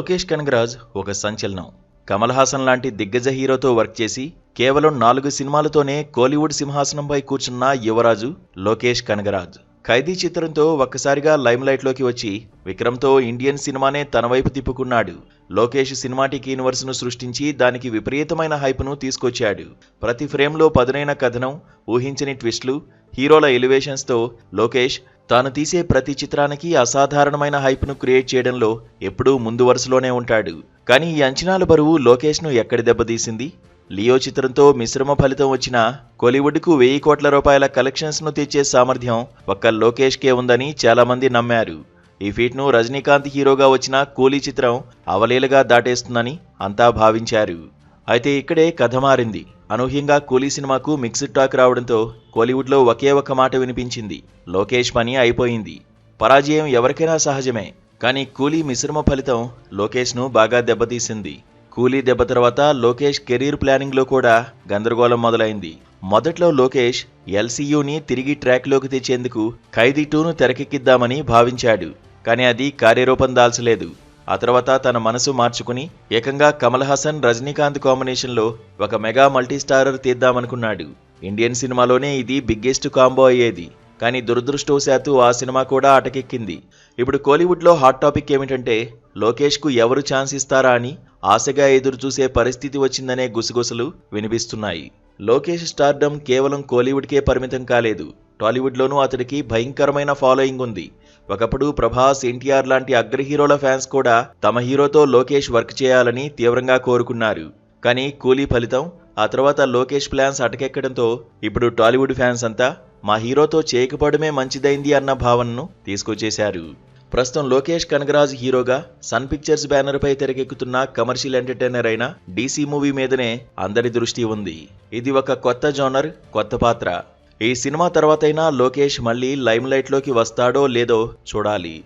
లోకేష్ కనగరాజ్ ఒక సంచలనం. కమల్ హాసన్ లాంటి దిగ్గజ హీరోతో వర్క్ చేసి కేవలం 4 సినిమాలతోనే కోలీవుడ్ సింహాసనంపై కూర్చున్న యువరాజు లోకేష్ కనగరాజ్. ఖైదీ చిత్రంతో ఒక్కసారిగా లైమ్లైట్లోకి వచ్చి విక్రమ్తో ఇండియన్ సినిమానే తన వైపు తిప్పుకున్నాడు. లోకేష్ సినిమాటిక్ యూనివర్స్ను సృష్టించి దానికి విపరీతమైన హైప్ను తీసుకొచ్చాడు. ప్రతి ఫ్రేమ్లో పదునైన కథనం, ఊహించని ట్విస్టులు, హీరోల ఎలివేషన్స్తో లోకేష్ తాను తీసే ప్రతి చిత్రానికి అసాధారణమైన హైప్ను క్రియేట్ చేయడంలో ఎప్పుడూ ముందు వరుసలోనే ఉంటాడు. కానీ ఈ అంచనాల బరువు లోకేష్ను ఎక్కడి దెబ్బతీసింది? లియో చిత్రంతో మిశ్రమ ఫలితం వచ్చినా కోలీవుడ్కు 1000 కోట్ల రూపాయల కలెక్షన్స్ను తెచ్చే సామర్థ్యం ఒక్క లోకేష్కే ఉందని చాలామంది నమ్మారు. ఈ ఫీట్ను రజనీకాంత్ హీరోగా వచ్చిన కూలీ చిత్రం అవలీలగా దాటేస్తుందని అంతా భావించారు. అయితే ఇక్కడే కథ మారింది. అనూహ్యంగా కూలీ సినిమాకు మిక్స్డ్ టాక్ రావడంతో కోలీవుడ్లో ఒకే ఒక్క మాట వినిపించింది: లోకేష్ పని అయిపోయింది. పరాజయం ఎవరికైనా సహజమే, కానీ కూలీ మిశ్రమ ఫలితం లోకేష్ను బాగా దెబ్బతీసింది. కూలీ దెబ్బ తర్వాత లోకేష్ కెరీర్ ప్లానింగ్లో కూడా గందరగోళం మొదలైంది. మొదట్లో లోకేష్ ఎల్సీయూని తిరిగి ట్రాక్లోకి తెచ్చేందుకు ఖైదీ 2ను తెరకెక్కిద్దామని భావించాడు. కానీ అది కార్యరూపం దాల్చలేదు. ఆ తర్వాత తన మనసు మార్చుకుని ఏకంగా కమల్ హాసన్, రజనీకాంత్ కాంబినేషన్లో ఒక మెగా మల్టీస్టారర్ తీద్దామనుకున్నాడు. ఇండియన్ సినిమాలోనే ఇది బిగ్గెస్ట్ కాంబో అయ్యేది. కానీ దురదృష్టవశాత్తు ఆ సినిమా కూడా అటకెక్కింది. ఇప్పుడు కోలీవుడ్లో హాట్ టాపిక్ ఏమిటంటే లోకేష్కు ఎవరు ఛాన్స్ ఇస్తారా అని ఆశగా ఎదురుచూసే పరిస్థితి వచ్చిందనే గుసగుసలు వినిపిస్తున్నాయి. లోకేష్ స్టార్డమ్ కేవలం కోలీవుడ్కే పరిమితం కాలేదు. టాలీవుడ్లోనూ అతడికి భయంకరమైన ఫాలోయింగ్ ఉంది. ఒకప్పుడు ప్రభాస్, ఎన్టీఆర్ లాంటి అగ్ర హీరోల ఫ్యాన్స్ కూడా తమ హీరోతో లోకేష్ వర్క్ చేయాలని తీవ్రంగా కోరుకున్నారు. కానీ కూలీ ఫలితం, ఆ తర్వాత లోకేష్ ప్లాన్స్ అటకెక్కడంతో ఇప్పుడు టాలీవుడ్ ఫ్యాన్స్ అంతా మా హీరోతో చేయకపోవడమే మంచిదైంది అన్న భావనను తీసుకొచ్చేశారు. ప్రస్తుతం లోకేష్ కనగరాజ్ హీరోగా సన్ పిక్చర్స్ బ్యానర్పై తెరకెక్కుతున్న కమర్షియల్ ఎంటర్టైనర్ అయిన డీసీ మూవీ మీదనే అందరి దృష్టి ఉంది. ఇది ఒక కొత్త జోనర్, కొత్త పాత్ర. ఈ సినిమా తర్వాతైనా లోకేష్ మళ్ళీ లైమ్లైట్లోకి వస్తాడో లేదో చూడాలి.